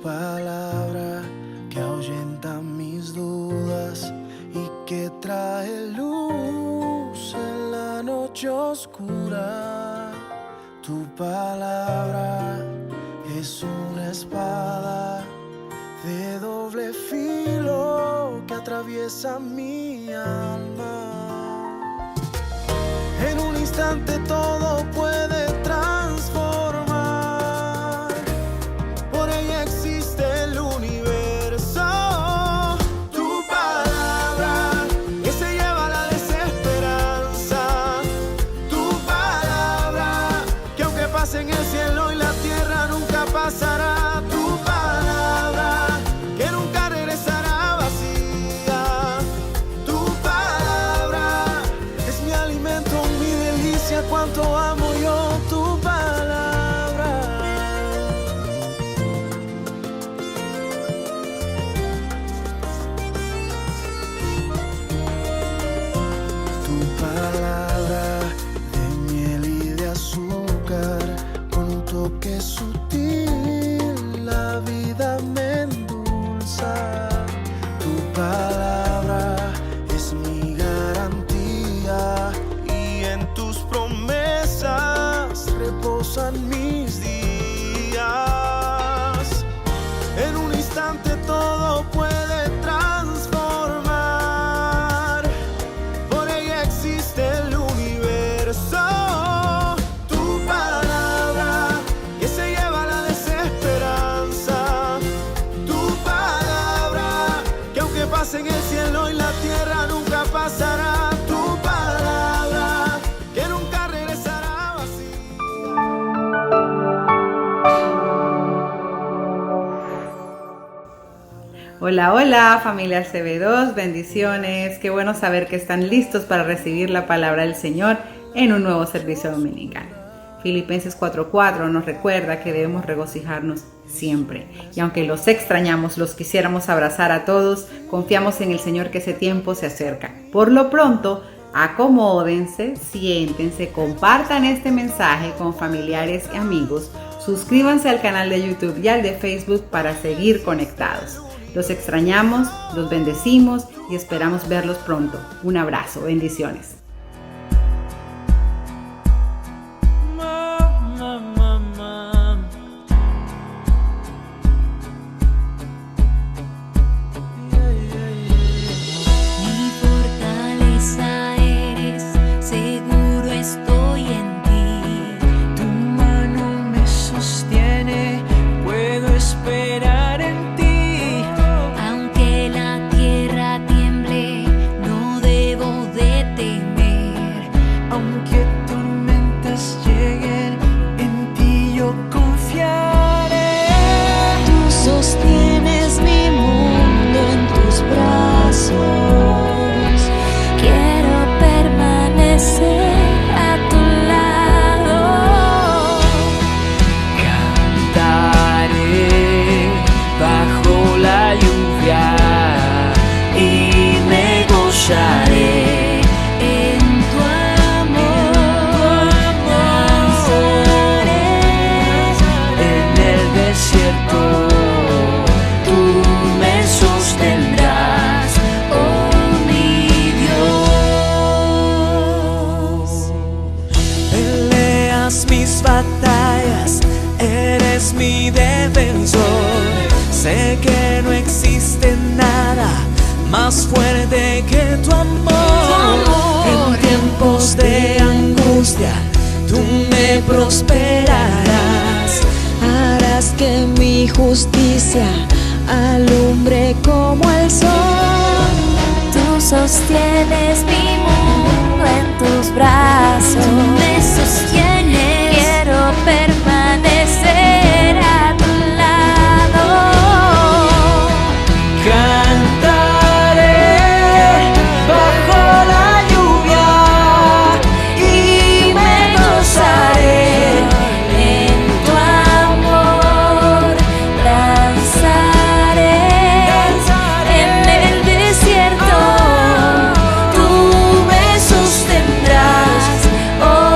palabra que ahuyenta mis dudas y que trae luz en la noche oscura. Tu palabra es una espada de doble filo que atraviesa mi alma. En un instante todo puede transformar. Por ella existe el universo. Tu palabra que se lleva la desesperanza. Tu palabra que aunque pase en el cielo y la tierra nunca pasará. Tu palabra que nunca regresará vacía. Tu palabra es mi alimento, mi delicia. Cuánto amo yo tu palabra. Tu palabra de miel y de azúcar, con un toque sutil la vida me endulza. Tu palabra es mi garantía y en tus promesas reposan mis días. En un instante todo puede transformar. Por ella existe el universo. Tu palabra que se lleva la desesperanza. Tu palabra que aunque pase en el cielo y la tierra nunca pasará. Tu palabra que nunca regresará vacía. Hola, hola, familia CB2, bendiciones. Qué bueno saber que están listos para recibir la palabra del Señor en un nuevo servicio dominical. Filipenses 4:4 nos recuerda que debemos regocijarnos siempre. Y aunque los extrañamos, los quisiéramos abrazar a todos, confiamos en el Señor que ese tiempo se acerca. Por lo pronto, acomódense, siéntense, compartan este mensaje con familiares y amigos, suscríbanse al canal de YouTube y al de Facebook para seguir conectados. Los extrañamos, los bendecimos y esperamos verlos pronto. Un abrazo, bendiciones. Mi fortaleza eres, seguro estoy en ti. Tu mano me sostiene, puedo esperar en ti. Aunque la tierra tiemble, no debo de temer. Aunque tormentas lleguen, en ti yo confiaré. Tú sostienes mi mundo en tus brazos. Quiero permanecer a tu lado. Cantaré bajo la lluvia y me gozaré en tu amor. Danzaré en el desierto. Tú me sostendrás, oh mi Dios. Peleas mis batallas, eres mi defensor. Sé que no existe nada más fuerte que tu amor. En tiempos de angustia, tú me prosperarás. Harás que mi justicia alumbre como el sol. Tú sostienes mi mundo en tus brazos. Tú me sostienes. Quiero permanecer a tu lado. Cantaré bajo la lluvia y me gozaré en tu amor. Danzaré en el desierto. Tú me sostendrás, oh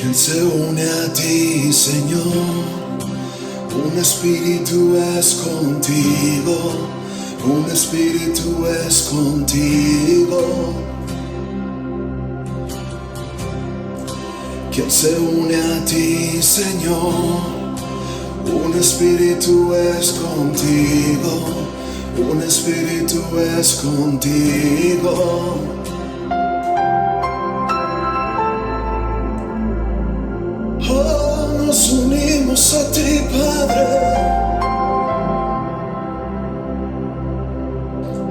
¿Quién se une a ti, Señor? Un espíritu es contigo, un espíritu es contigo. ¿Quién se une a ti, Señor? Un espíritu es contigo, un espíritu es contigo. Oh, nos unimos a ti, Padre,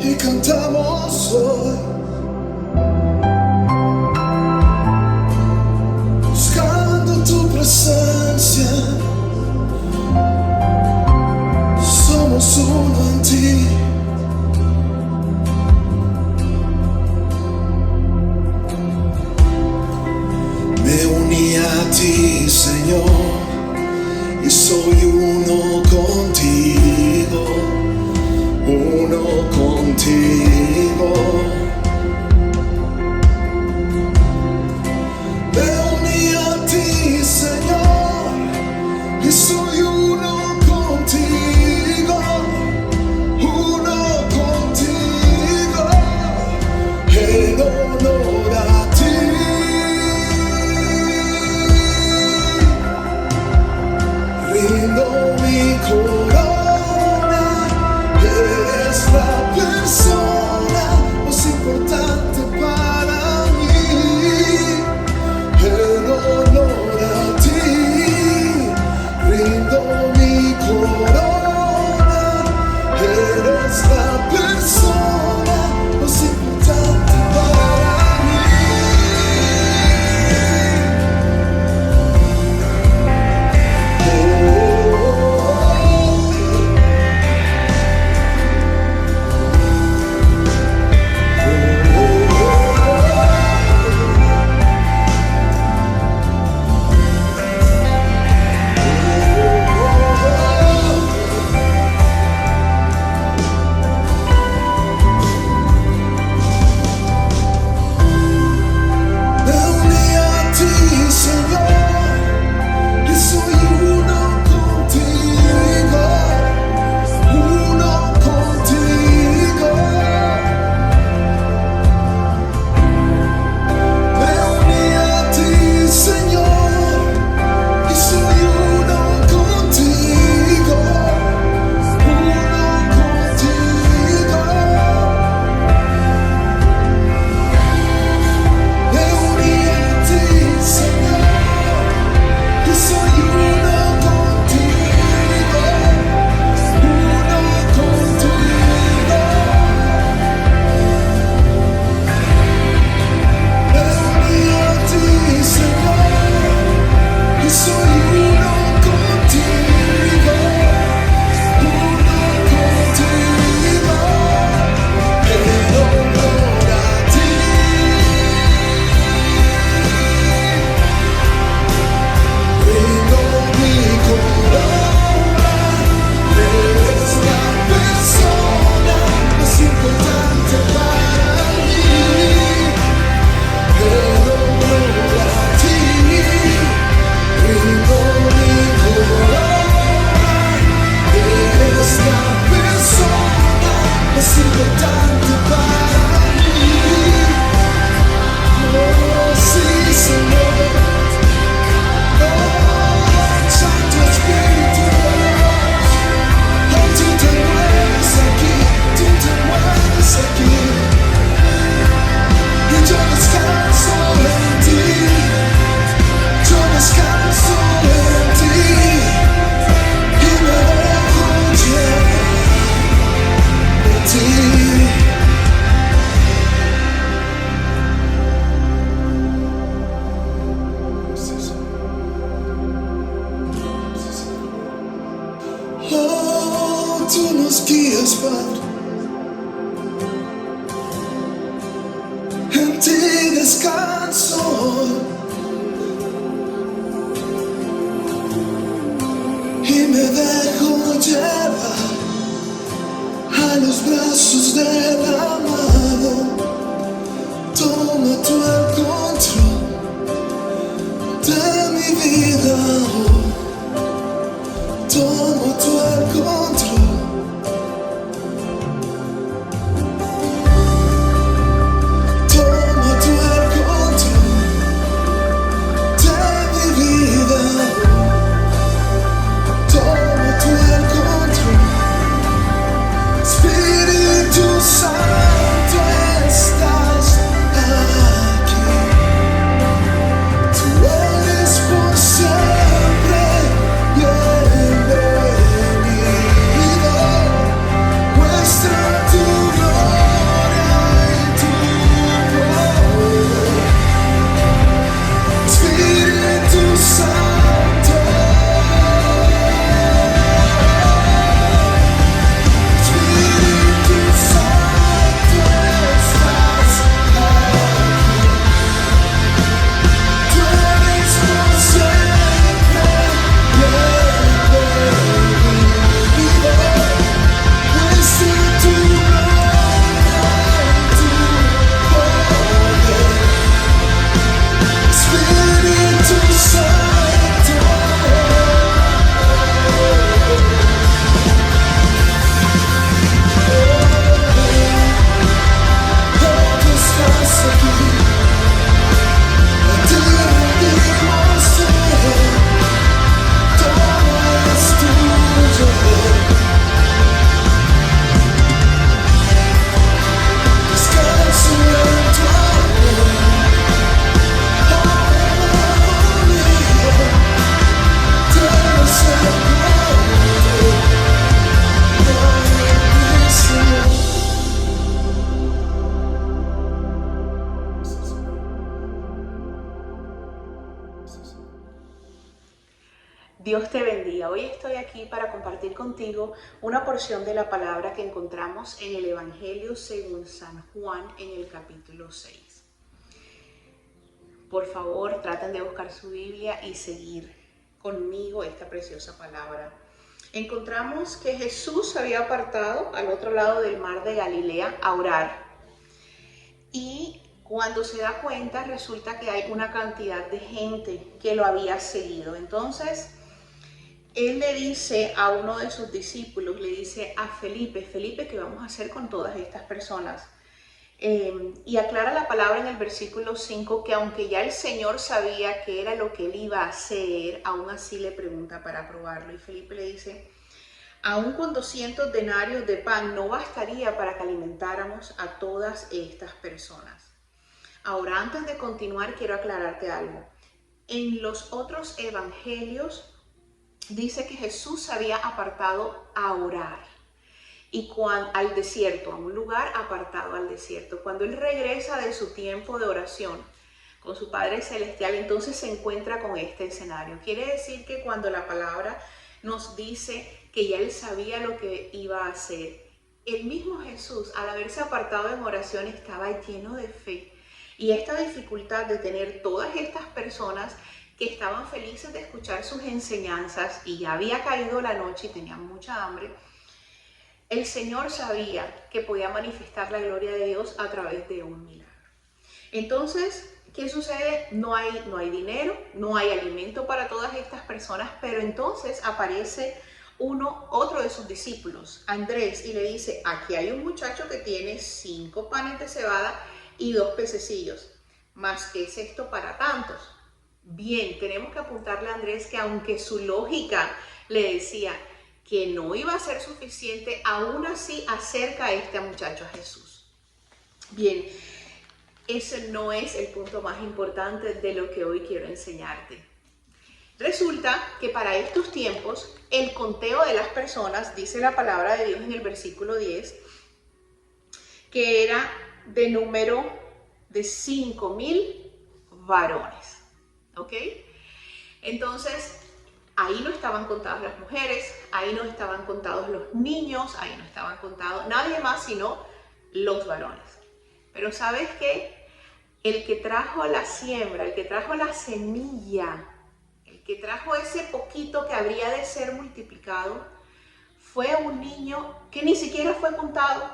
y cantamos hoy, buscando tu presencia. Somos uno en ti. Me uní a ti, Señor, y soy uno contigo, uno contigo. Me uní a ti, Señor, y soy uno contigo, uno contigo, en honor a ti. Rindo mi corona, eres la persona más importante para mí. En honor a ti, rindo mi corona, eres la persona más importante para mí. Oh, tú nos guías, Padre, en ti descanso y me dejo llevar a los brazos del amado. Toma tú el control de Espíritu Santo, estás aquí. Tú eres por siempre bienvenido. Muestra tu gloria y tu poder. Espíritu Santo, Espíritu Santo, estás aquí. Tú eres por siempre bienvenido. Muestra tu gloria y tu poder. Espíritu Santo, tú estás aquí. A ti rendimos todo es tuyo. Descanso en tu amor. Dios te bendiga. Hoy estoy aquí para compartir contigo una porción de la palabra que encontramos en el Evangelio según San Juan en el capítulo 6. Por favor, traten de buscar su Biblia y seguir conmigo esta preciosa palabra. Encontramos que Jesús se había apartado al otro lado del mar de Galilea a orar. Y cuando se da cuenta, resulta que hay una cantidad de gente que lo había seguido. Entonces, él le dice a uno de sus discípulos, le dice a Felipe, ¿qué vamos a hacer con todas estas personas? Y aclara la palabra en el versículo 5 que aunque ya el Señor sabía qué era lo que él iba a hacer, aún así le pregunta para probarlo. Y Felipe le dice, aún con 200 denarios de pan no bastaría para que alimentáramos a todas estas personas. Ahora, antes de continuar, quiero aclararte algo. En los otros evangelios dice que Jesús se había apartado a orar y al desierto, a un lugar apartado al desierto. Cuando él regresa de su tiempo de oración con su Padre Celestial, entonces se encuentra con este escenario. Quiere decir que cuando la palabra nos dice que ya él sabía lo que iba a hacer, el mismo Jesús, al haberse apartado en oración, estaba lleno de fe. Y esta dificultad de tener todas estas personas que estaban felices de escuchar sus enseñanzas y ya había caído la noche y tenían mucha hambre, el Señor sabía que podía manifestar la gloria de Dios a través de un milagro. Entonces, ¿qué sucede? No hay dinero, no hay alimento para todas estas personas, pero entonces aparece otro de sus discípulos, Andrés, y le dice, aquí hay un muchacho que tiene 5 panes de cebada y 2 pececillos, ¿más qué es esto para tantos? Bien, tenemos que apuntarle a Andrés que aunque su lógica le decía que no iba a ser suficiente, aún así acerca a este muchacho a Jesús. Bien, ese no es el punto más importante de lo que hoy quiero enseñarte. Resulta que para estos tiempos el conteo de las personas, dice la palabra de Dios en el versículo 10, que era de número de 5,000 varones. ¿Ok? Entonces, ahí no estaban contadas las mujeres, ahí no estaban contados los niños, ahí no estaban contados nadie más sino los varones. Pero ¿sabes qué? El que trajo la siembra, el que trajo la semilla, el que trajo ese poquito que habría de ser multiplicado, fue un niño que ni siquiera fue contado.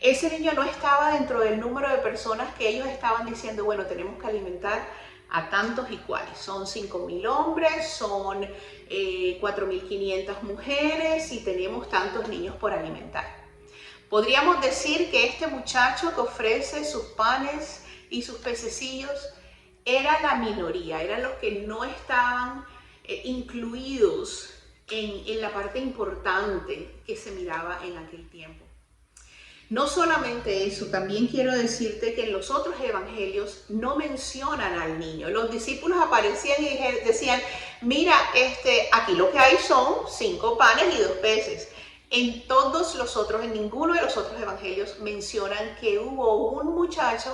Ese niño no estaba dentro del número de personas que ellos estaban diciendo, bueno, tenemos que alimentar a tantos y cuales. Son 5,000 hombres, son 4,500 mujeres y tenemos tantos niños por alimentar. Podríamos decir que este muchacho que ofrece sus panes y sus pececillos era la minoría, eran los que no estaban incluidos en la parte importante que se miraba en aquel tiempo. No solamente eso, también quiero decirte que en los otros evangelios no mencionan al niño. Los discípulos aparecían y decían, mira, aquí lo que hay son 5 panes y 2 peces. En ninguno de los otros evangelios mencionan que hubo un muchacho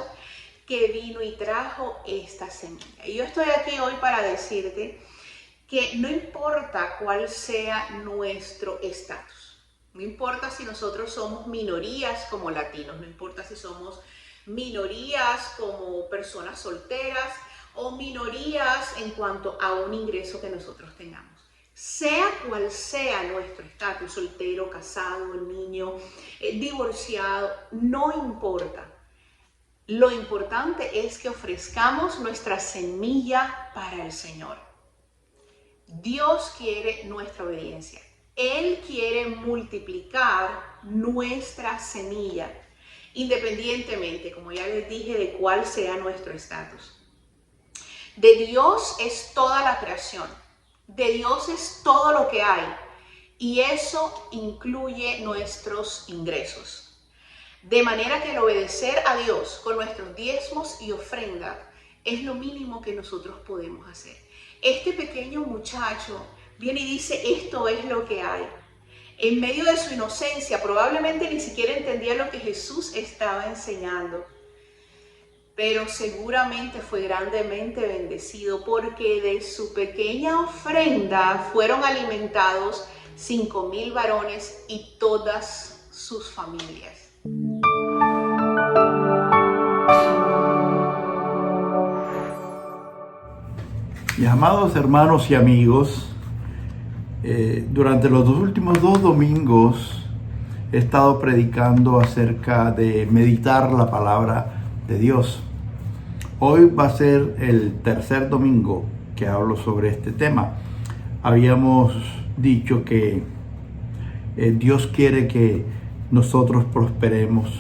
que vino y trajo esta semilla. Y yo estoy aquí hoy para decirte que no importa cuál sea nuestro estatus. No importa si nosotros somos minorías como latinos, no importa si somos minorías como personas solteras o minorías en cuanto a un ingreso que nosotros tengamos. Sea cual sea nuestro estatus, soltero, casado, niño, divorciado, no importa. Lo importante es que ofrezcamos nuestra semilla para el Señor. Dios quiere nuestra obediencia. Él quiere multiplicar nuestra semilla, independientemente, como ya les dije, de cuál sea nuestro estatus. De Dios es toda la creación, de Dios es todo lo que hay, y eso incluye nuestros ingresos. De manera que el obedecer a Dios con nuestros diezmos y ofrendas es lo mínimo que nosotros podemos hacer. Este pequeño muchacho viene y dice, esto es lo que hay. En medio de su inocencia, probablemente ni siquiera entendía lo que Jesús estaba enseñando. Pero seguramente fue grandemente bendecido porque de su pequeña ofrenda fueron alimentados 5,000 varones y todas sus familias. Mis amados hermanos y amigos, durante los últimos 2 domingos he estado predicando acerca de meditar la palabra de Dios. Hoy va a ser el 3er domingo que hablo sobre este tema. Habíamos dicho que Dios quiere que nosotros prosperemos.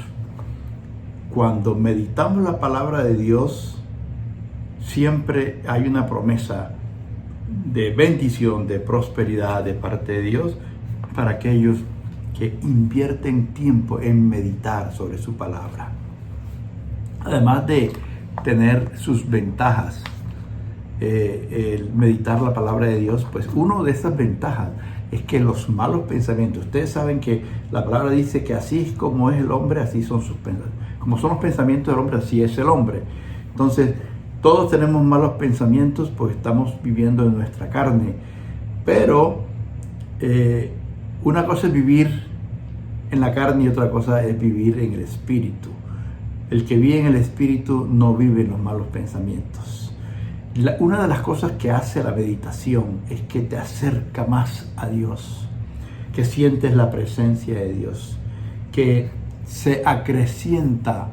Cuando meditamos la palabra de Dios, siempre hay una promesa de bendición, de prosperidad de parte de Dios para aquellos que invierten tiempo en meditar sobre su palabra. Además de tener sus ventajas, el meditar la palabra de Dios, pues una de esas ventajas es que los malos pensamientos, ustedes saben que la palabra dice que así como es el hombre, así son sus pensamientos. Como son los pensamientos del hombre, así es el hombre. Entonces, todos tenemos malos pensamientos porque estamos viviendo en nuestra carne. Pero una cosa es vivir en la carne y otra cosa es vivir en el espíritu. El que vive en el espíritu no vive en los malos pensamientos. Una de las cosas que hace la meditación es que te acerca más a Dios, que sientes la presencia de Dios, que se acrecienta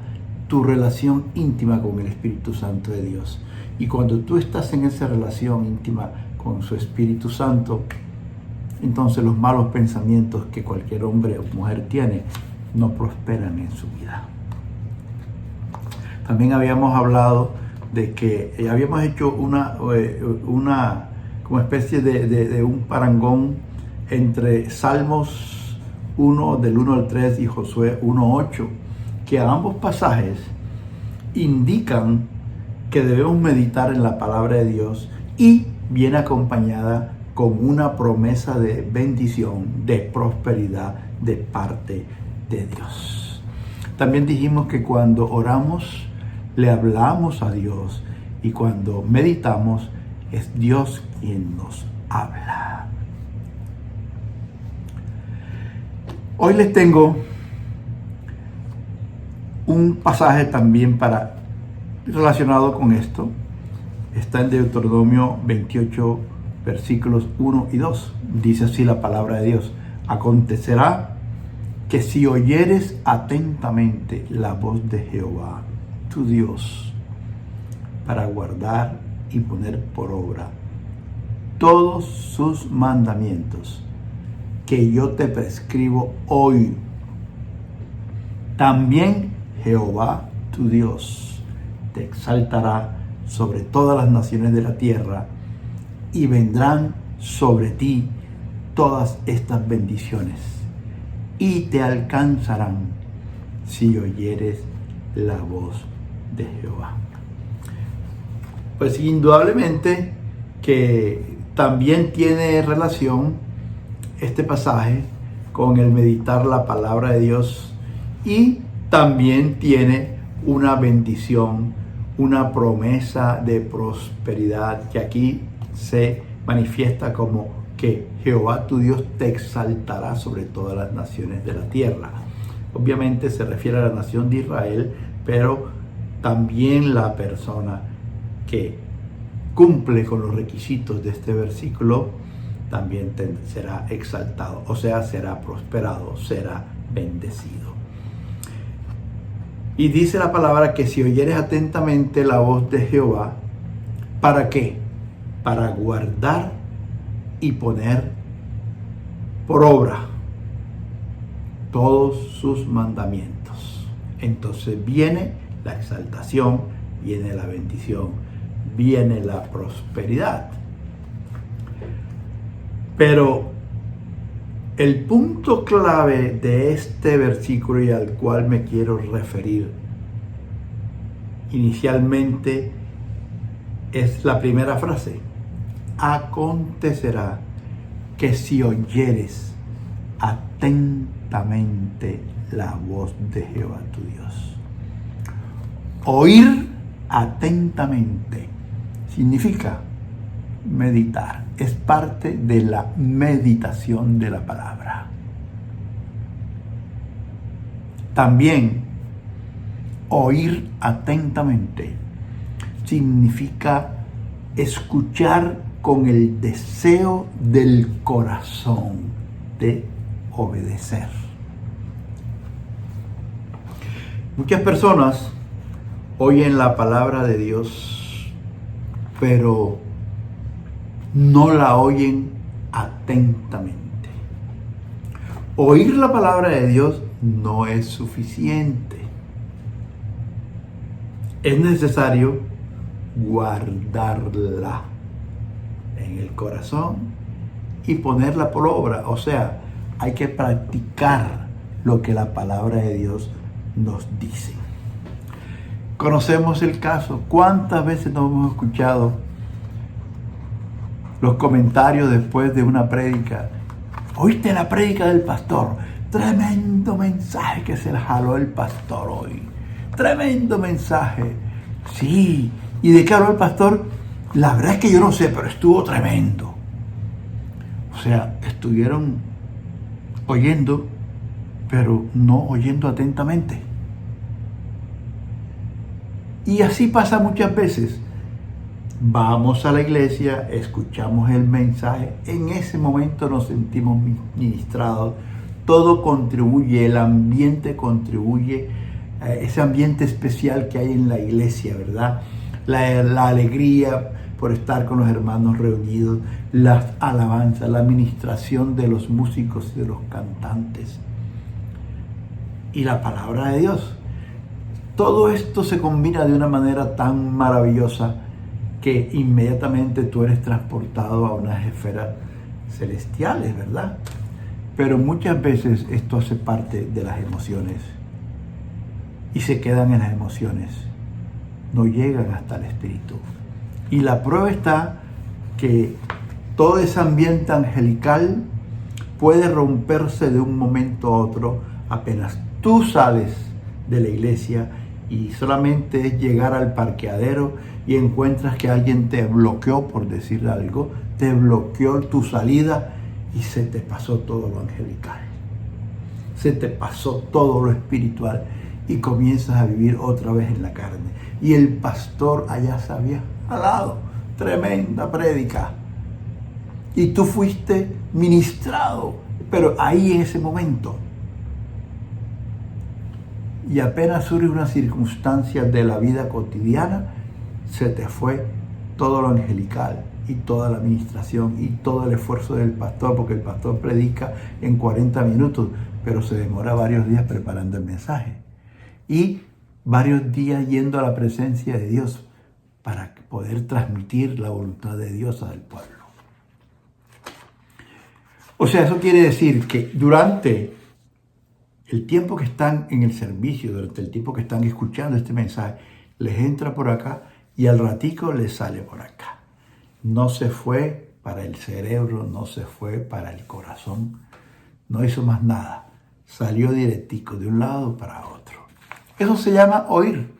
tu relación íntima con el Espíritu Santo de Dios. Y cuando tú estás en esa relación íntima con su Espíritu Santo, entonces los malos pensamientos que cualquier hombre o mujer tiene no prosperan en su vida. También habíamos hablado de que habíamos hecho una como especie de un parangón entre Salmos 1 del 1 al 3 y Josué 1:8, que ambos pasajes indican que debemos meditar en la palabra de Dios y viene acompañada con una promesa de bendición, de prosperidad de parte de Dios. También dijimos que cuando oramos, le hablamos a Dios, y cuando meditamos, es Dios quien nos habla. Hoy les tengo un pasaje también relacionado con esto. Está en Deuteronomio 28, versículos 1 y 2. Dice así la palabra de Dios: acontecerá que si oyeres atentamente la voz de Jehová, tu Dios, para guardar y poner por obra todos sus mandamientos que yo te prescribo hoy, también Jehová, tu Dios, te exaltará sobre todas las naciones de la tierra, y vendrán sobre ti todas estas bendiciones, y te alcanzarán si oyeres la voz de Jehová. Pues indudablemente que también tiene relación este pasaje con el meditar la palabra de Dios, y también tiene una bendición, una promesa de prosperidad que aquí se manifiesta como que Jehová tu Dios te exaltará sobre todas las naciones de la tierra. Obviamente se refiere a la nación de Israel, pero también la persona que cumple con los requisitos de este versículo también será exaltado, o sea, será prosperado, será bendecido. Y dice la palabra que si oyeres atentamente la voz de Jehová, ¿para qué? Para guardar y poner por obra todos sus mandamientos. Entonces viene la exaltación, viene la bendición, viene la prosperidad. Pero el punto clave de este versículo, y al cual me quiero referir inicialmente, es la primera frase: acontecerá que si oyeres atentamente la voz de Jehová tu Dios. Oír atentamente significa meditar, es parte de la meditación de la palabra. También oír atentamente significa escuchar con el deseo del corazón de obedecer. Muchas personas oyen la palabra de Dios, pero no la oyen atentamente. Oír la palabra de Dios no es suficiente. Es necesario guardarla en el corazón y ponerla por obra. O sea, hay que practicar lo que la palabra de Dios nos dice. Conocemos el caso. ¿Cuántas veces nos hemos escuchado los comentarios después de una prédica? ¿Oíste la prédica del pastor? Tremendo mensaje que se le jaló el pastor hoy. Tremendo mensaje. Sí. ¿Y de qué habló el pastor? La verdad es que yo no sé, pero estuvo tremendo. O sea, estuvieron oyendo, pero no oyendo atentamente. Y así pasa muchas veces. Vamos a la iglesia, escuchamos el mensaje, en ese momento nos sentimos ministrados, todo contribuye, el ambiente contribuye, ese ambiente especial que hay en la iglesia, ¿verdad? La alegría por estar con los hermanos reunidos, las alabanzas, la administración de los músicos y de los cantantes y la palabra de Dios. Todo esto se combina de una manera tan maravillosa que inmediatamente tú eres transportado a unas esferas celestiales, ¿verdad? Pero muchas veces esto hace parte de las emociones y se quedan en las emociones, no llegan hasta el espíritu. Y la prueba está que todo ese ambiente angelical puede romperse de un momento a otro apenas tú sales de la iglesia y solamente es llegar al parqueadero y encuentras que alguien te bloqueó, por decir algo, te bloqueó tu salida y se te pasó todo lo angelical, se te pasó todo lo espiritual y comienzas a vivir otra vez en la carne. Y el pastor allá se había jalado tremenda prédica y tú fuiste ministrado, pero ahí en ese momento. Y apenas surge una circunstancia de la vida cotidiana, se te fue todo lo angelical y toda la administración y todo el esfuerzo del pastor, porque el pastor predica en 40 minutos, pero se demora varios días preparando el mensaje y varios días yendo a la presencia de Dios para poder transmitir la voluntad de Dios al pueblo. O sea, eso quiere decir que durante el tiempo que están en el servicio, durante el tiempo que están escuchando este mensaje, les entra por acá y al ratico les sale por acá. No se fue para el cerebro, no se fue para el corazón, no hizo más nada. Salió directico de un lado para otro. Eso se llama oír,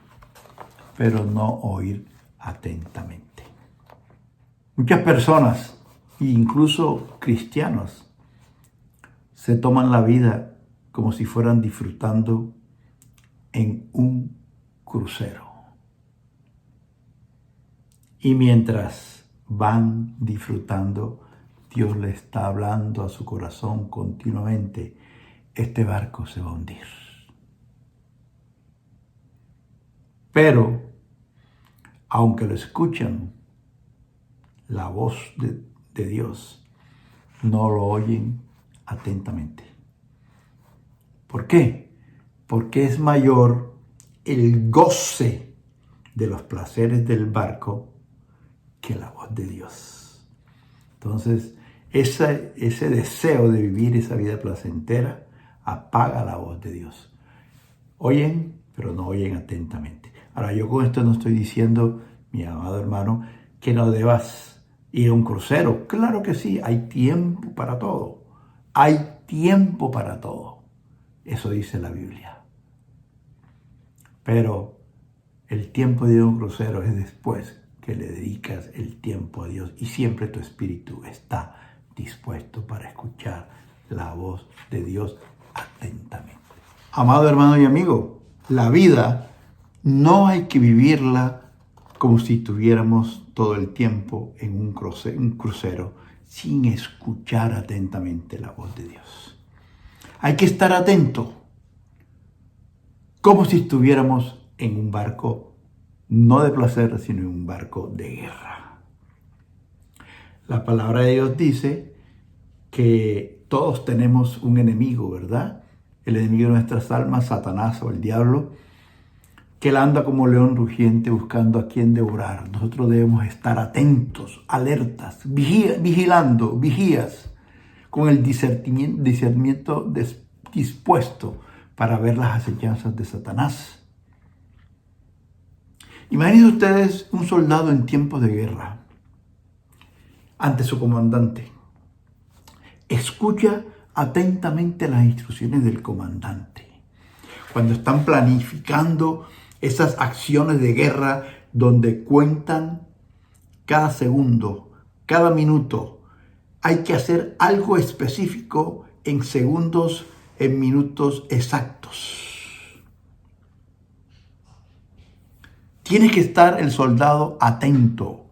pero no oír atentamente. Muchas personas, incluso cristianos, se toman la vida como si fueran disfrutando en un crucero. Y mientras van disfrutando, Dios le está hablando a su corazón continuamente: este barco se va a hundir. Pero, aunque lo escuchan, la voz de Dios, no lo oyen atentamente. ¿Por qué? Porque es mayor el goce de los placeres del barco que la voz de Dios. Entonces, ese deseo de vivir esa vida placentera apaga la voz de Dios. Oyen, pero no oyen atentamente. Ahora, yo con esto no estoy diciendo, mi amado hermano, que no debas ir a un crucero. Claro que sí, hay tiempo para todo. Hay tiempo para todo. Eso dice la Biblia. Pero el tiempo de ir a un crucero es después que le dedicas el tiempo a Dios y siempre tu espíritu está dispuesto para escuchar la voz de Dios atentamente. Amado hermano y amigo, la vida no hay que vivirla como si estuviéramos todo el tiempo en un crucero sin escuchar atentamente la voz de Dios. Hay que estar atento, como si estuviéramos en un barco no de placer, sino en un barco de guerra. La palabra de Dios dice que todos tenemos un enemigo, ¿verdad? El enemigo de nuestras almas, Satanás o el diablo, que él anda como león rugiente buscando a quien devorar. Nosotros debemos estar atentos, alertas, vigías, con el discernimiento dispuesto para ver las acechanzas de Satanás. Imaginen ustedes un soldado en tiempos de guerra ante su comandante. Escucha atentamente las instrucciones del comandante. Cuando están planificando esas acciones de guerra donde cuentan cada segundo, cada minuto, hay que hacer algo específico en segundos, en minutos exactos. Tiene que estar el soldado atento,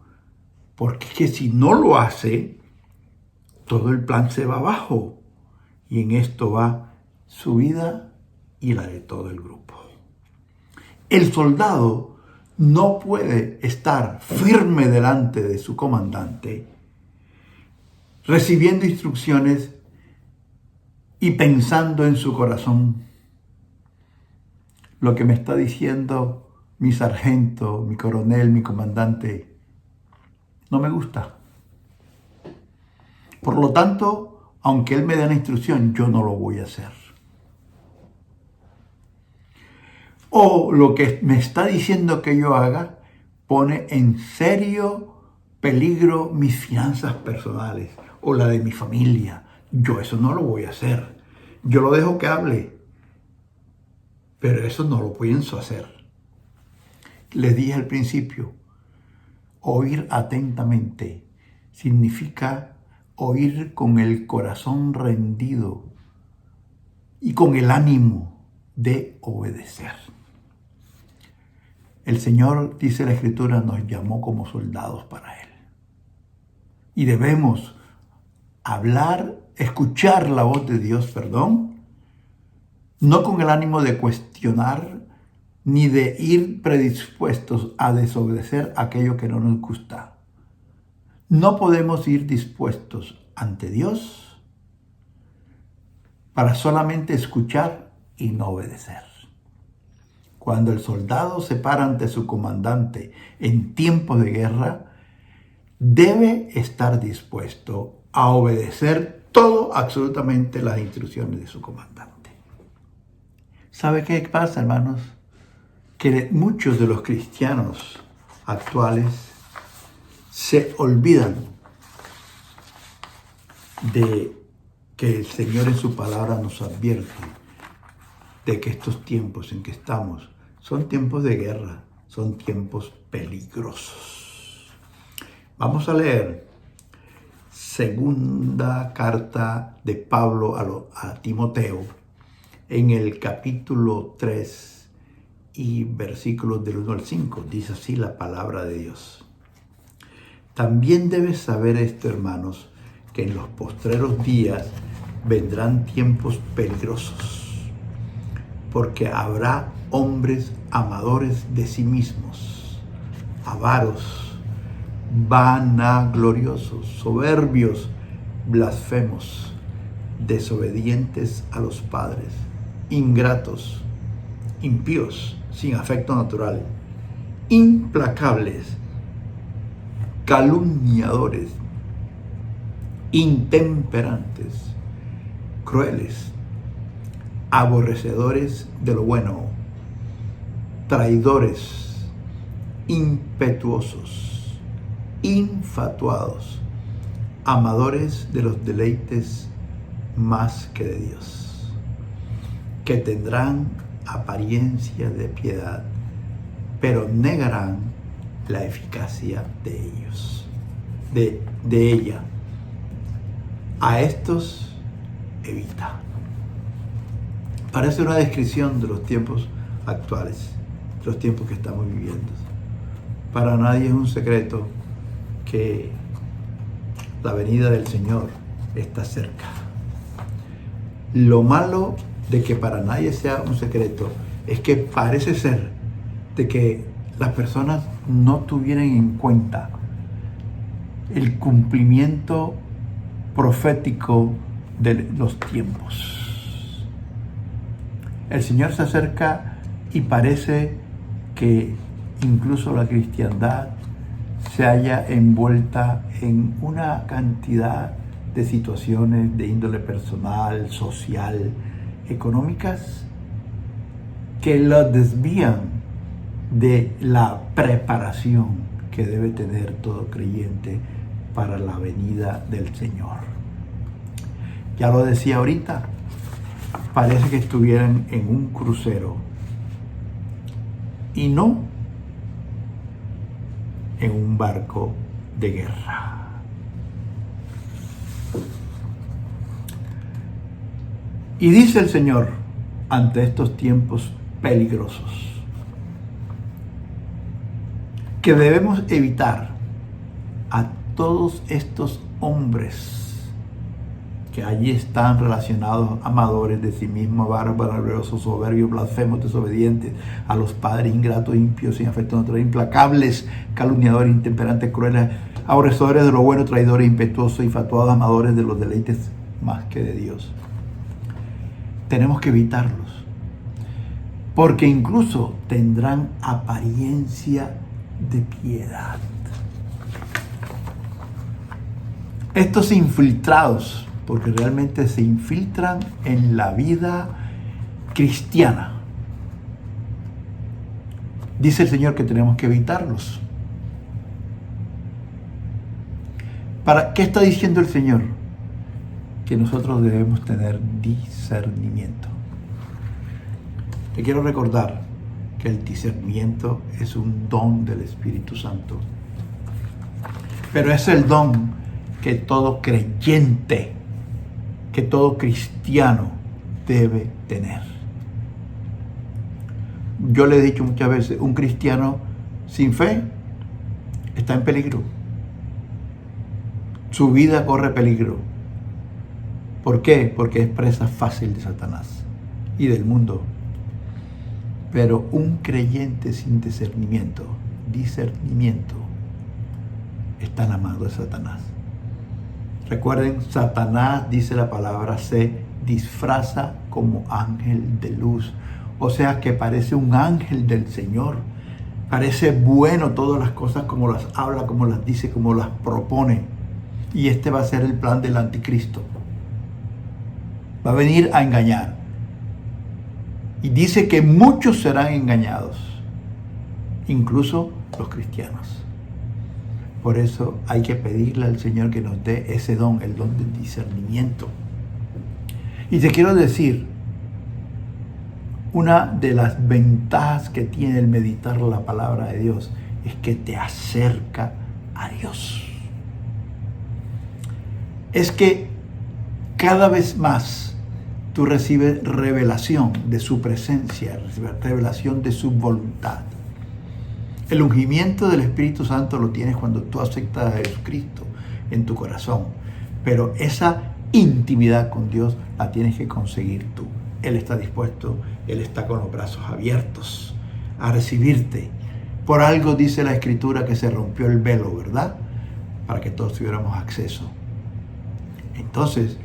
porque es que si no lo hace, todo el plan se va abajo. Y en esto va su vida y la de todo el grupo. El soldado no puede estar firme delante de su comandante, recibiendo instrucciones y pensando en su corazón: lo que me está diciendo mi sargento, mi coronel, mi comandante, no me gusta. Por lo tanto, aunque él me dé la instrucción, yo no lo voy a hacer. O lo que me está diciendo que yo haga pone en serio peligro mis finanzas personales o la de mi familia. Yo eso no lo voy a hacer. Yo lo dejo que hable, pero eso no lo pienso hacer. Les dije al principio, oír atentamente significa oír con el corazón rendido y con el ánimo de obedecer. El Señor, dice la Escritura, nos llamó como soldados para Él. Y debemos escuchar la voz de Dios, no con el ánimo de cuestionar ni de ir predispuestos a desobedecer aquello que no nos gusta. No podemos ir dispuestos ante Dios para solamente escuchar y no obedecer. Cuando el soldado se para ante su comandante en tiempos de guerra, debe estar dispuesto a obedecer absolutamente las instrucciones de su comandante. ¿Sabe qué pasa, hermanos? Que muchos de los cristianos actuales se olvidan de que el Señor en su palabra nos advierte de que estos tiempos en que estamos son tiempos de guerra, son tiempos peligrosos. Vamos a leer segunda carta de Pablo a Timoteo en el capítulo 3 y versículos del 1 al 5. Dice así la palabra de Dios. También debes saber esto, hermanos, que en los postreros días vendrán tiempos peligrosos, porque habrá hombres amadores de sí mismos, avaros, vanagloriosos, soberbios, blasfemos, desobedientes a los padres, ingratos, impíos, sin afecto natural, implacables, calumniadores, intemperantes, crueles, aborrecedores de lo bueno, traidores, impetuosos, infatuados, amadores de los deleites más que de Dios, que tendrán apariencia de piedad, pero negarán la eficacia de ellos, de ella. A estos evita. Parece una descripción de los tiempos actuales, de los tiempos que estamos viviendo. Para nadie es un secreto que la venida del Señor está cerca. Lo malo de que para nadie sea un secreto es que parece ser de que las personas no tuvieran en cuenta el cumplimiento profético de los tiempos. El Señor se acerca y parece que incluso la cristiandad se halla envuelta en una cantidad de situaciones de índole personal, social, económicas, que la desvían de la preparación que debe tener todo creyente para la venida del Señor. Ya lo decía ahorita, parece que estuvieran en un crucero y no en un barco de guerra. Y dice el Señor ante estos tiempos peligrosos que debemos evitar a todos estos hombres que allí están relacionados, amadores de sí mismos, bárbaros, soberbios, blasfemos, desobedientes a los padres, ingratos, impíos, sin afecto natural, implacables, calumniadores, intemperantes, crueles, aborrecedores de lo bueno, traidores, impetuosos, infatuados, amadores de los deleites más que de Dios. Tenemos que evitarlos, porque incluso tendrán apariencia de piedad. Estos infiltrados, porque realmente se infiltran en la vida cristiana, dice el Señor que tenemos que evitarlos. ¿Para qué está diciendo el Señor? Que nosotros debemos tener discernimiento. Te quiero recordar que el discernimiento es un don del Espíritu Santo, pero es el don que todo creyente, que todo cristiano debe tener. Yo le he dicho muchas veces, un cristiano sin fe está en peligro. Su vida corre peligro. ¿Por qué? Porque es presa fácil de Satanás y del mundo. Pero un creyente sin discernimiento, está en la mano de Satanás. Recuerden, Satanás, dice la palabra, se disfraza como ángel de luz. O sea que parece un ángel del Señor. Parece bueno todas las cosas como las habla, como las dice, como las propone. Y este va a ser el plan del anticristo. Va a venir a engañar. Y dice que muchos serán engañados, incluso los cristianos. Por eso hay que pedirle al Señor que nos dé ese don, el don del discernimiento. Y te quiero decir, una de las ventajas que tiene el meditar la palabra de Dios es que te acerca a Dios. Es que cada vez más tú recibes revelación de su presencia, revelación de su voluntad. El ungimiento del Espíritu Santo lo tienes cuando tú aceptas a Jesucristo en tu corazón. Pero esa intimidad con Dios la tienes que conseguir tú. Él está dispuesto, Él está con los brazos abiertos a recibirte. Por algo dice la Escritura que se rompió el velo, ¿verdad? Para que todos tuviéramos acceso. Entonces,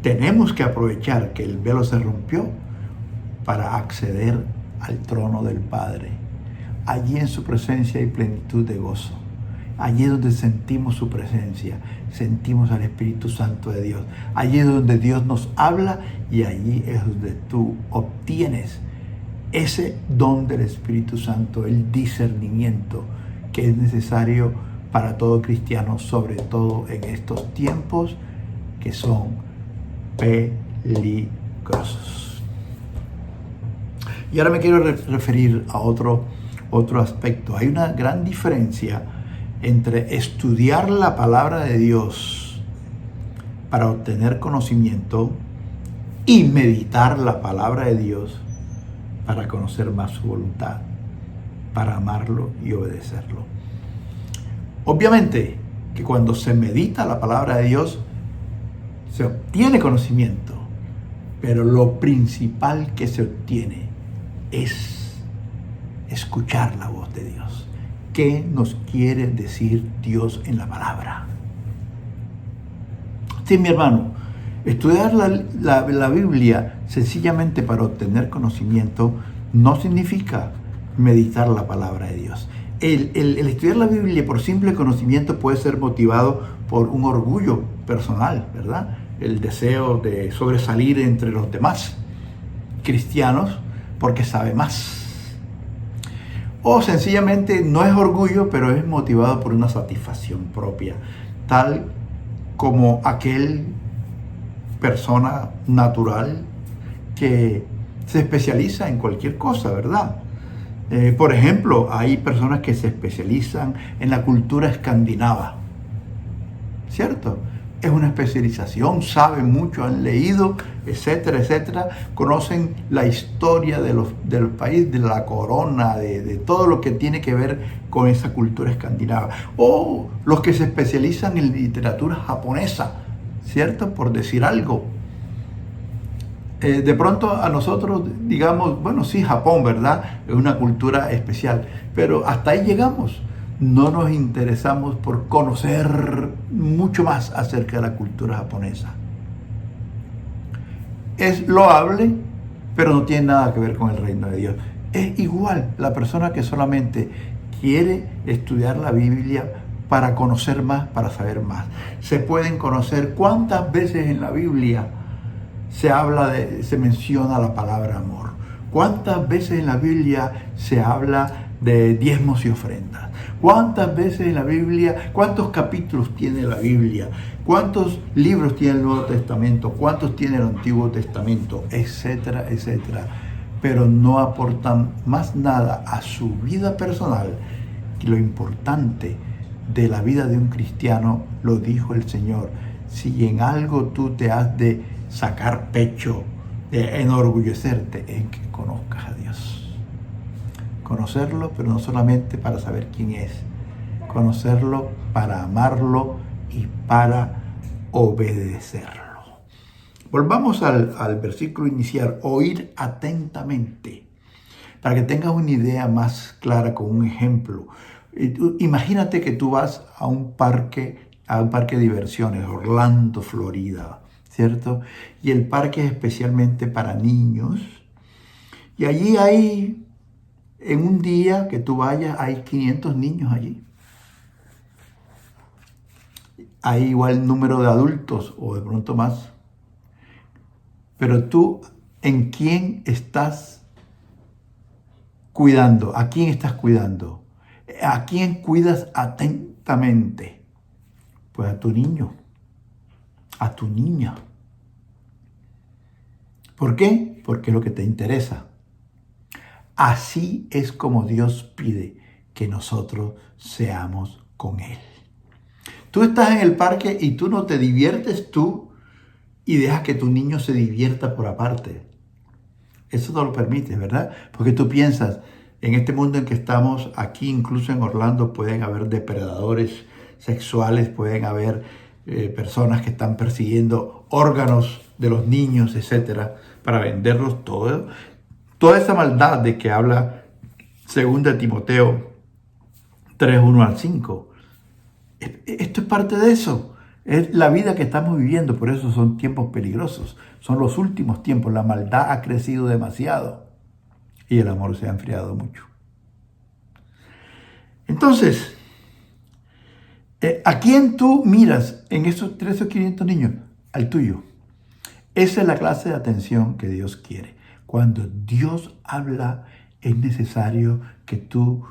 tenemos que aprovechar que el velo se rompió para acceder al trono del Padre. Allí en su presencia hay plenitud de gozo. Allí es donde sentimos su presencia, sentimos al Espíritu Santo de Dios. Allí es donde Dios nos habla y allí es donde tú obtienes ese don del Espíritu Santo, el discernimiento que es necesario para todo cristiano, sobre todo en estos tiempos que son peligrosos. Y ahora me quiero referir a otro aspecto. Hay una gran diferencia entre estudiar la palabra de Dios para obtener conocimiento y meditar la palabra de Dios para conocer más su voluntad, para amarlo y obedecerlo. Obviamente que cuando se medita la palabra de Dios se obtiene conocimiento, pero lo principal que se obtiene es escuchar la voz de Dios. ¿Qué nos quiere decir Dios en la palabra? Sí, mi hermano, estudiar la Biblia sencillamente para obtener conocimiento no significa meditar la palabra de Dios. El estudiar la Biblia por simple conocimiento puede ser motivado por un orgullo personal, ¿verdad? El deseo de sobresalir entre los demás cristianos porque sabe más. O sencillamente no es orgullo, pero es motivado por una satisfacción propia, tal como aquel persona natural que se especializa en cualquier cosa, ¿verdad? Por ejemplo, hay personas que se especializan en la cultura escandinava, ¿cierto? Es una especialización, saben mucho, han leído, etcétera, etcétera, conocen la historia del país, de la corona, de todo lo que tiene que ver con esa cultura escandinava. O los que se especializan en literatura japonesa, ¿cierto? Por decir algo. De pronto a nosotros digamos, bueno, sí, Japón, ¿verdad? Es una cultura especial, pero hasta ahí llegamos. No nos interesamos por conocer mucho más acerca de la cultura japonesa. Es loable, pero no tiene nada que ver con el reino de Dios. Es igual la persona que solamente quiere estudiar la Biblia para conocer más, para saber más. Se pueden conocer cuántas veces en la Biblia se menciona la palabra amor. ¿Cuántas veces en la Biblia se habla de diezmos y ofrendas? ¿Cuántas veces en la Biblia, cuántos capítulos tiene la Biblia? ¿Cuántos libros tiene el Nuevo Testamento? ¿Cuántos tiene el Antiguo Testamento? Etcétera, etcétera. Pero no aportan más nada a su vida personal. Y lo importante de la vida de un cristiano, lo dijo el Señor: si en algo tú te has de sacar pecho, de enorgullecerte, en que conozcas a Dios. Conocerlo, pero no solamente para saber quién es, conocerlo para amarlo y para obedecerlo. Volvamos al versículo inicial: oír atentamente, para que tengas una idea más clara con un ejemplo. Imagínate que tú vas a un parque de diversiones, Orlando, Florida, ¿cierto? Y el parque es especialmente para niños. Y allí hay, en un día que tú vayas, hay 500 niños allí. Hay igual número de adultos o de pronto más. Pero tú ¿En quién estás cuidando? ¿A quién estás cuidando? ¿A quién cuidas atentamente? Pues a tu niño, a tu niña. ¿Por qué? Porque es lo que te interesa. Así es como Dios pide que nosotros seamos con Él. Tú estás en el parque y tú no te diviertes tú y dejas que tu niño se divierta por aparte. Eso no lo permites, ¿verdad? Porque tú piensas, en este mundo en que estamos, aquí incluso en Orlando pueden haber depredadores sexuales, pueden haber personas que están persiguiendo órganos de los niños, etcétera, para venderlos todo. Toda esa maldad de que habla 2 Timoteo 3:1-5. Esto es parte de eso. Es la vida que estamos viviendo, por eso son tiempos peligrosos. Son los últimos tiempos. La maldad ha crecido demasiado y el amor se ha enfriado mucho. Entonces, ¿a quién tú miras en esos 300 o 500 niños? Al tuyo. Esa es la clase de atención que Dios quiere. Cuando Dios habla, es necesario que tú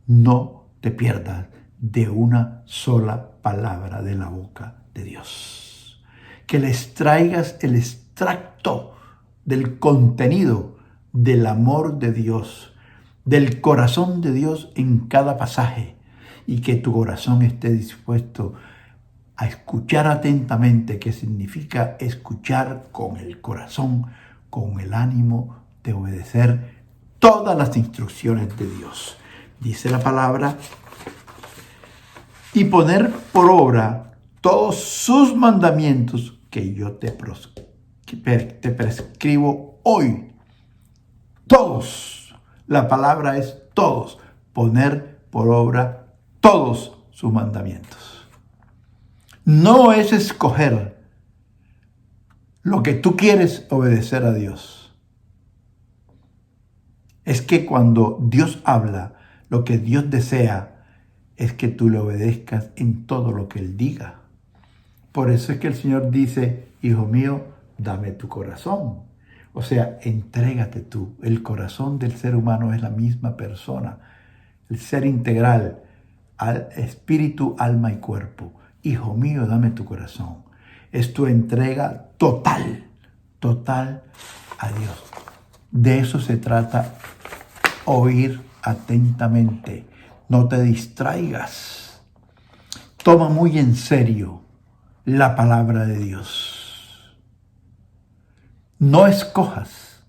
no te pierdas de una sola palabra de la boca de Dios. Que les traigas el extracto del contenido del amor de Dios, del corazón de Dios en cada pasaje, y que tu corazón esté dispuesto a escuchar atentamente, que significa escuchar con el corazón, con el ánimo de obedecer todas las instrucciones de Dios. Dice la palabra, y poner por obra todos sus mandamientos que yo te prescribo hoy. Todos. La palabra es todos. Poner por obra todos sus mandamientos. No es escoger lo que tú quieres obedecer a Dios. Es que cuando Dios habla, lo que Dios desea es que tú le obedezcas en todo lo que Él diga. Por eso es que el Señor dice, hijo mío, dame tu corazón. O sea, entrégate tú. El corazón del ser humano es la misma persona. El ser integral, al espíritu, alma y cuerpo. Hijo mío, dame tu corazón. Es tu entrega total a Dios. De eso se trata, oír atentamente. No te distraigas. Toma muy en serio la palabra de Dios. No escojas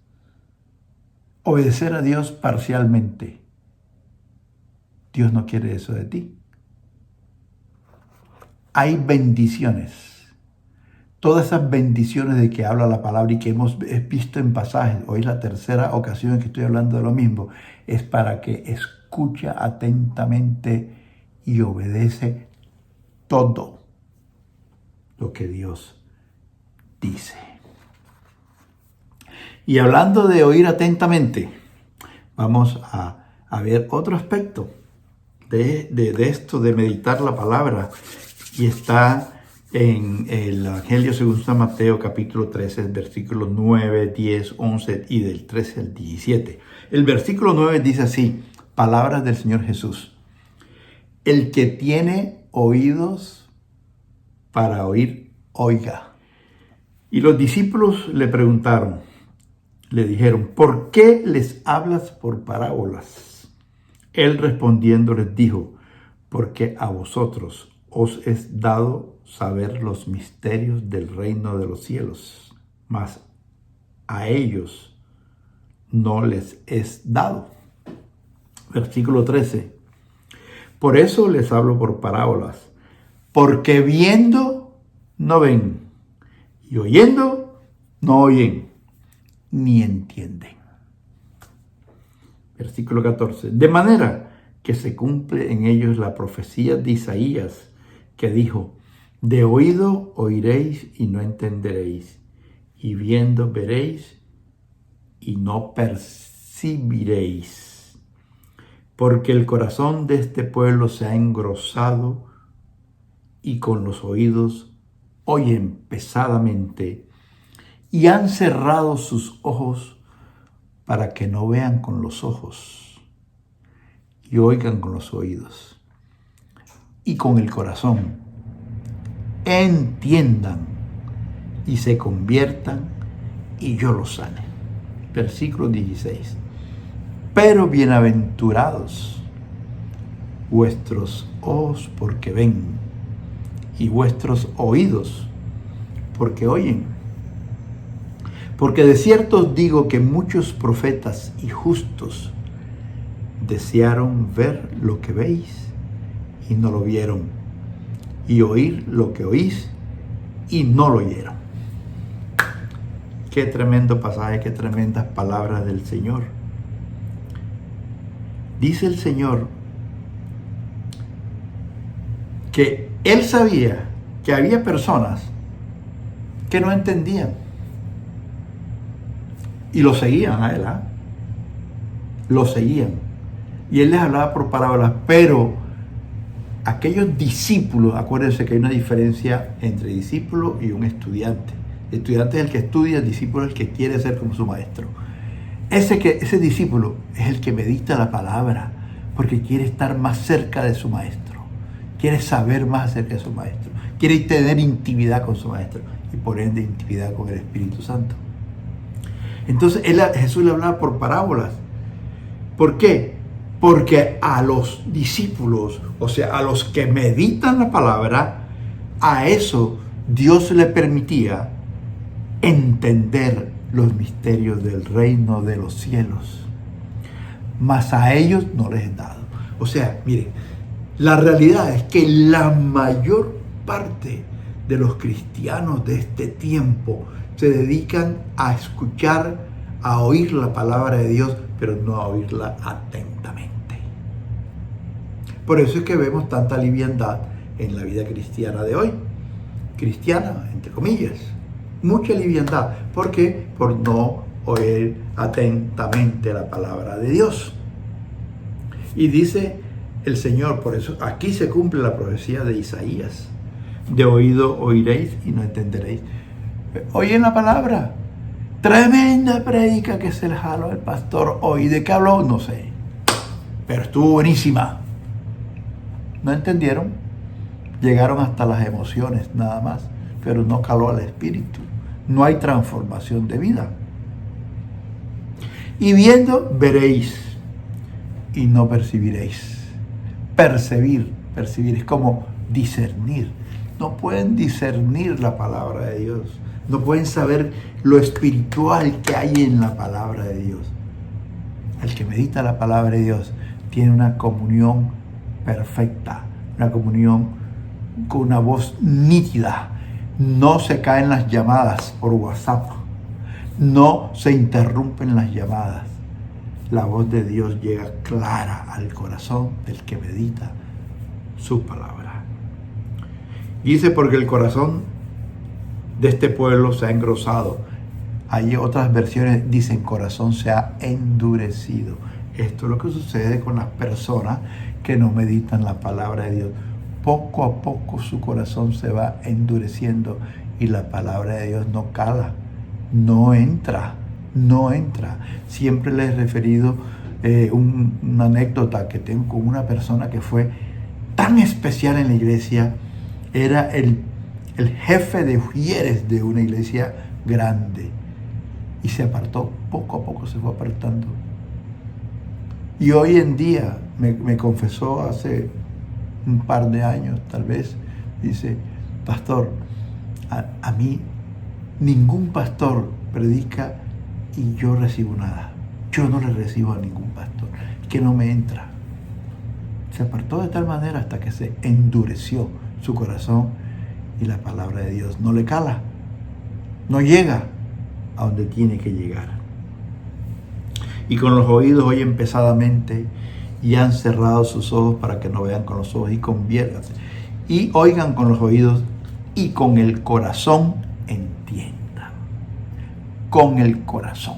obedecer a Dios parcialmente. Dios no quiere eso de ti. Hay bendiciones. Todas esas bendiciones de que habla la palabra y que hemos visto en pasajes, hoy es la tercera ocasión en que estoy hablando de lo mismo, es para que escucha atentamente y obedece todo lo que Dios dice. Y hablando de oír atentamente, vamos a ver otro aspecto de esto de meditar la palabra, y está en el Evangelio según San Mateo capítulo 13, versículos 9, 10, 11 y del 13 al 17. El versículo 9 dice así, palabras del Señor Jesús: el que tiene oídos para oír, oiga. Y los discípulos le preguntaron, le dijeron, ¿por qué les hablas por parábolas? Él respondiendo les dijo, porque a vosotros os es dado saber los misterios del reino de los cielos, mas a ellos no les es dado. Versículo 13. Por eso les hablo por parábolas, porque viendo no ven, y oyendo no oyen, ni entienden. Versículo 14. De manera que se cumple en ellos la profecía de Isaías, que dijo, de oído oiréis y no entenderéis, y viendo veréis y no percibiréis. Porque el corazón de este pueblo se ha engrosado y con los oídos oyen pesadamente y han cerrado sus ojos para que no vean con los ojos y oigan con los oídos y con el corazón entiendan y se conviertan y yo los sane. Versículo 16. Pero bienaventurados vuestros ojos porque ven y vuestros oídos porque oyen. Porque de cierto os digo que muchos profetas y justos desearon ver lo que veis y no lo vieron, y oír lo que oís y no lo oyeron. Qué tremendo pasaje, qué tremendas palabras del Señor. Dice el Señor que Él sabía que había personas que no entendían y lo seguían a Él, lo seguían, y Él les hablaba por parábolas, pero aquellos discípulos, acuérdense que hay una diferencia entre discípulo y un estudiante. El estudiante es el que estudia, el discípulo es el que quiere ser como su maestro. Ese discípulo es el que medita la palabra porque quiere estar más cerca de su maestro, quiere saber más acerca de su maestro, quiere tener intimidad con su maestro y por ende intimidad con el Espíritu Santo. Entonces Jesús le hablaba por parábolas. ¿Por qué? Porque a los discípulos, o sea, a los que meditan la palabra, a eso Dios le permitía entender los misterios del reino de los cielos. Mas a ellos no les es dado. O sea, miren, la realidad es que la mayor parte de los cristianos de este tiempo se dedican a escuchar, a oír la palabra de Dios, pero no a oírla atentamente. Por eso es que vemos tanta liviandad en la vida cristiana de hoy. Cristiana, entre comillas. Mucha liviandad. ¿Por qué? Por no oír atentamente la palabra de Dios. Y dice el Señor, por eso aquí se cumple la profecía de Isaías. De oído oiréis y no entenderéis. Oyen la palabra. Tremenda predica que se le jaló el pastor hoy. ¿De qué habló? No sé. Pero estuvo buenísima. No entendieron. Llegaron hasta las emociones nada más. Pero no caló al espíritu. No hay transformación de vida. Y viendo, veréis y no percibiréis. Percibir es como discernir. No pueden discernir la palabra de Dios. No pueden saber lo espiritual que hay en la palabra de Dios. El que medita la palabra de Dios tiene una comunión perfecta, una comunión con una voz nítida. No se caen las llamadas por WhatsApp. No se interrumpen las llamadas. La voz de Dios llega clara al corazón del que medita su palabra. Dice, porque el corazón de este pueblo se ha engrosado. Hay otras versiones dicen corazón se ha endurecido. Esto es lo que sucede con las personas que no meditan la palabra de Dios. Poco a poco su corazón se va endureciendo y la palabra de Dios no cala, no entra. Siempre les he referido una anécdota que tengo con una persona que fue tan especial en la iglesia. Era el jefe de ujieres de una iglesia grande y se apartó, poco a poco se fue apartando. Y hoy en día me confesó hace un par de años tal vez, dice, pastor, a mí ningún pastor predica y yo recibo nada. Yo no le recibo a ningún pastor, que no me entra. Se apartó de tal manera hasta que se endureció su corazón y la palabra de Dios no le cala, no llega a donde tiene que llegar. Y con los oídos oyen pesadamente y han cerrado sus ojos para que no vean con los ojos y conviértanse. Y oigan con los oídos y con el corazón entiendan. Con el corazón.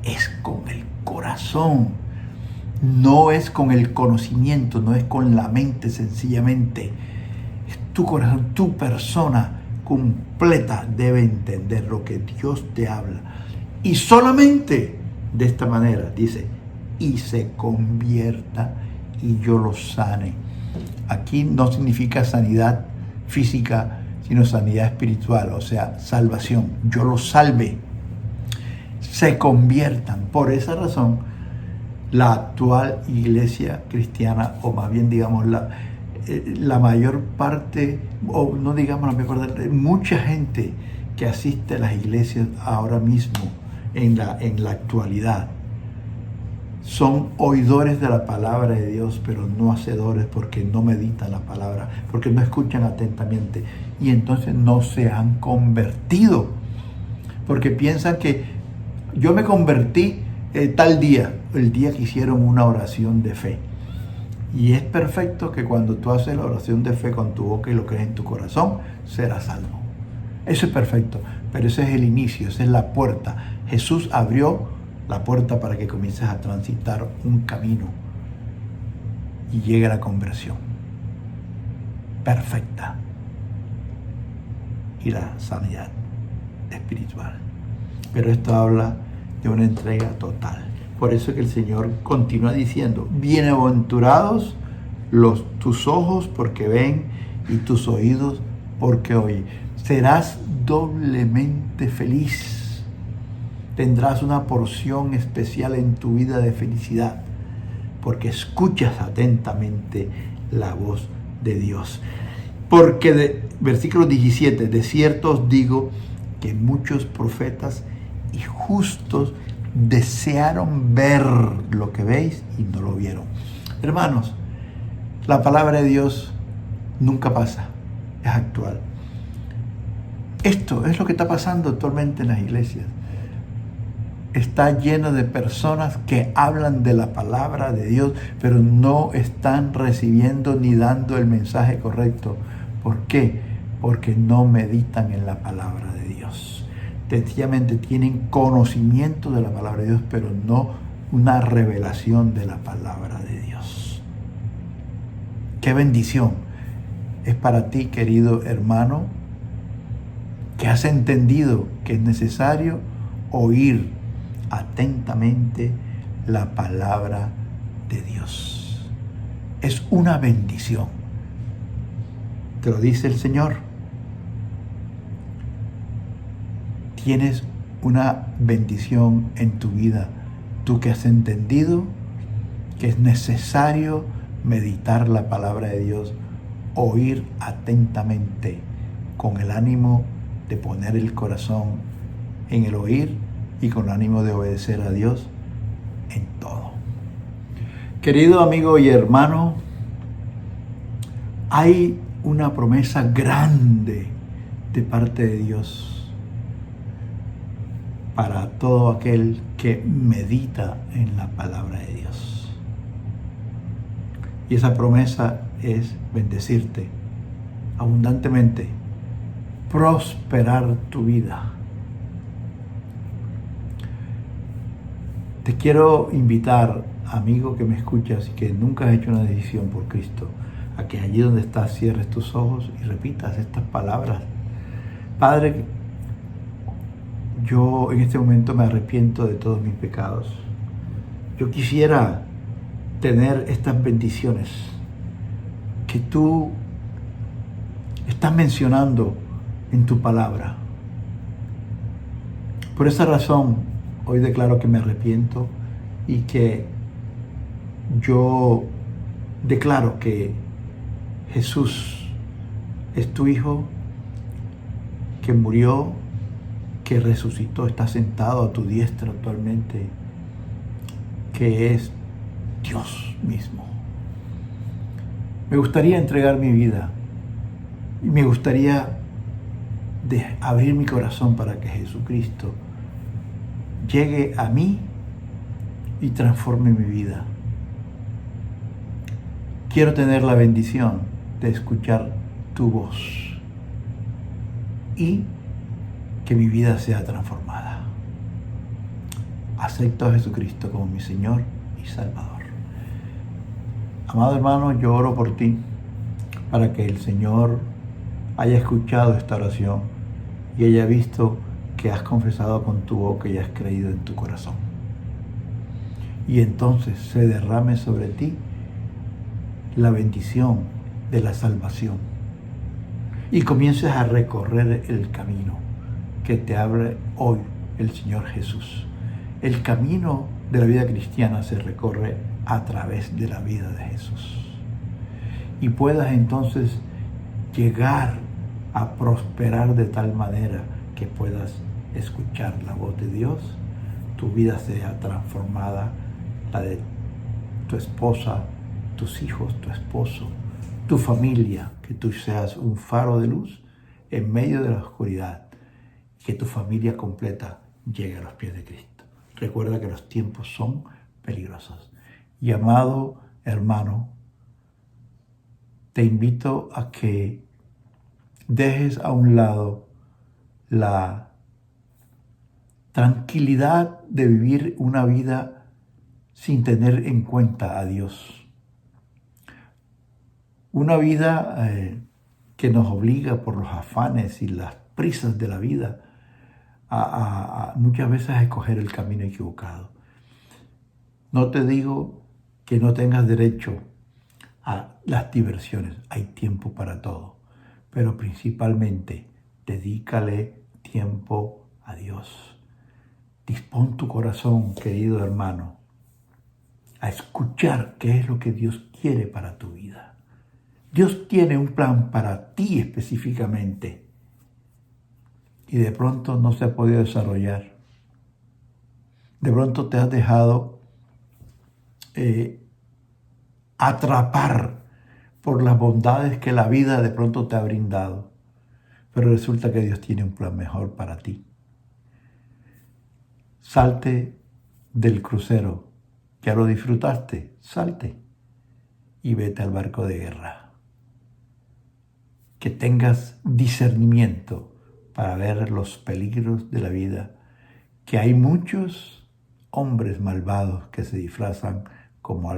Es con el corazón. No es con el conocimiento, no es con la mente sencillamente. Es tu corazón, tu persona completa debe entender lo que Dios te habla. Y solamente de esta manera, dice, y se convierta y yo lo sane. Aquí no significa sanidad física, sino sanidad espiritual, o sea, salvación. Yo lo salve. Se conviertan. Por esa razón, la actual iglesia cristiana, o más bien digamos la mayor parte, o no digamos la mayor parte, mucha gente que asiste a las iglesias ahora mismo, en la actualidad, son oidores de la palabra de Dios, pero no hacedores, porque no meditan la palabra, porque no escuchan atentamente, y entonces no se han convertido, porque piensan que yo me convertí tal día, el día que hicieron una oración de fe. Y es perfecto que cuando tú haces la oración de fe con tu boca y lo crees en tu corazón, serás salvo. Eso es perfecto, pero ese es el inicio, esa es la puerta. Jesús abrió la puerta para que comiences a transitar un camino y llegue a la conversión perfecta y la sanidad espiritual. Pero esto habla de una entrega total. Por eso es que el Señor continúa diciendo, bienaventurados tus ojos porque ven y tus oídos porque oyen. Serás doblemente feliz. Tendrás una porción especial en tu vida de felicidad porque escuchas atentamente la voz de Dios. Porque, versículo 17, de cierto os digo que muchos profetas y justos desearon ver lo que veis y no lo vieron. Hermanos, la palabra de Dios nunca pasa, es actual. Esto es lo que está pasando actualmente en las iglesias. Está lleno de personas que hablan de la palabra de Dios, pero no están recibiendo ni dando el mensaje correcto. ¿Por qué? Porque no meditan en la palabra de Dios. Sencillamente tienen conocimiento de la palabra de Dios, pero no una revelación de la palabra de Dios. ¡Qué bendición es para ti, querido hermano, que has entendido que es necesario oír atentamente la palabra de Dios! Es una bendición. Te lo dice el Señor. Tienes una bendición en tu vida. Tú que has entendido que es necesario meditar la palabra de Dios, oír atentamente con el ánimo de poner el corazón en el oír y con el ánimo de obedecer a Dios en todo. Querido amigo y hermano, hay una promesa grande de parte de Dios para todo aquel que medita en la palabra de Dios. Y esa promesa es bendecirte abundantemente, prosperar tu vida. Te quiero invitar, amigo que me escuchas y que nunca has hecho una decisión por Cristo, a que allí donde estás cierres tus ojos y repitas estas palabras. Padre, yo en este momento me arrepiento de todos mis pecados. Yo quisiera tener estas bendiciones que tú estás mencionando en tu palabra. Por esa razón, hoy declaro que me arrepiento y que yo declaro que Jesús es tu Hijo, que murió, que resucitó, está sentado a tu diestra actualmente, que es Dios mismo. Me gustaría entregar mi vida y me gustaría abrir mi corazón para que Jesucristo llegue a mí y transforme mi vida. Quiero tener la bendición de escuchar tu voz y que mi vida sea transformada. Acepto a Jesucristo como mi Señor y Salvador. Amado hermano, yo oro por ti para que el Señor haya escuchado esta oración y haya visto que has confesado con tu boca y has creído en tu corazón. Y entonces se derrame sobre ti la bendición de la salvación y comiences a recorrer el camino que te abre hoy el Señor Jesús. El camino de la vida cristiana se recorre a través de la vida de Jesús. Y puedas entonces llegar a prosperar de tal manera que puedas escuchar la voz de Dios, tu vida sea transformada, la de tu esposa, tus hijos, tu esposo, tu familia, que tú seas un faro de luz en medio de la oscuridad, que tu familia completa llegue a los pies de Cristo. Recuerda que los tiempos son peligrosos. Y amado hermano, te invito a que dejes a un lado la tranquilidad de vivir una vida sin tener en cuenta a Dios. Una vida que nos obliga por los afanes y las prisas de la vida a muchas veces a escoger el camino equivocado. No te digo que no tengas derecho a las diversiones, hay tiempo para todo, pero principalmente dedícale tiempo a Dios. Dispón tu corazón, querido hermano, a escuchar qué es lo que Dios quiere para tu vida. Dios tiene un plan para ti específicamente y de pronto no se ha podido desarrollar. De pronto te has dejado atrapar por las bondades que la vida de pronto te ha brindado, pero resulta que Dios tiene un plan mejor para ti. Salte del crucero, ya lo disfrutaste, salte y vete al barco de guerra. Que tengas discernimiento para ver los peligros de la vida, que hay muchos hombres malvados que se disfrazan como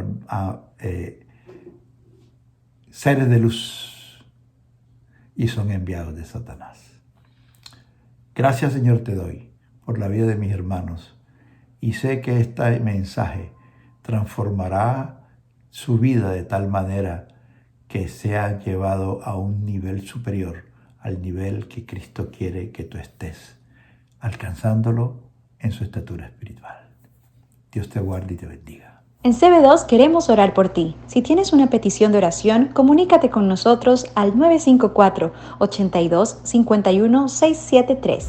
seres de luz y son enviados de Satanás. Gracias, Señor, te doy por la vida de mis hermanos y sé que este mensaje transformará su vida de tal manera que sea llevado a un nivel superior al nivel que Cristo quiere que tú estés, alcanzándolo en su estatura espiritual. Dios te guarde y te bendiga. En CB2 queremos orar por ti. Si tienes una petición de oración, comunícate con nosotros al 954-82-51-673.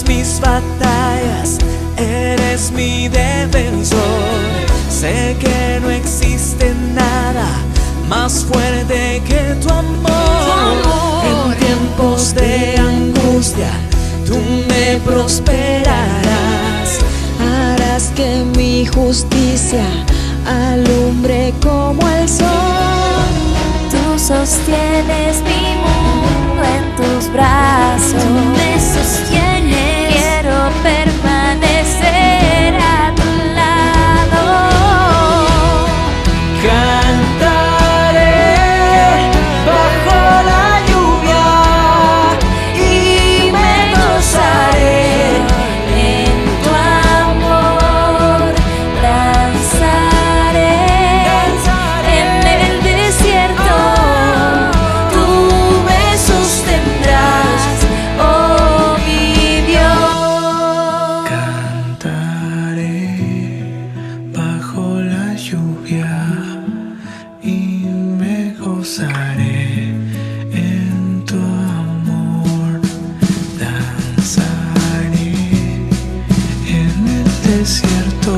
Mis batallas, eres mi defensor. Sé que no existe nada más fuerte que tu amor. En tiempos de angustia, tú me prosperarás. Harás que mi justicia alumbre como el sol. Tú sostienes mi mundo. tus brazos. Tú me sostienes. Quiero permanecer a tu lado. Cantaré bajo la lluvia y me gozaré En tu amor danzaré. En el desierto tú me sostendrás, oh mi Dios. Cantaré bajo la lluvia y me gozaré en tu amor. Danzaré en el desierto.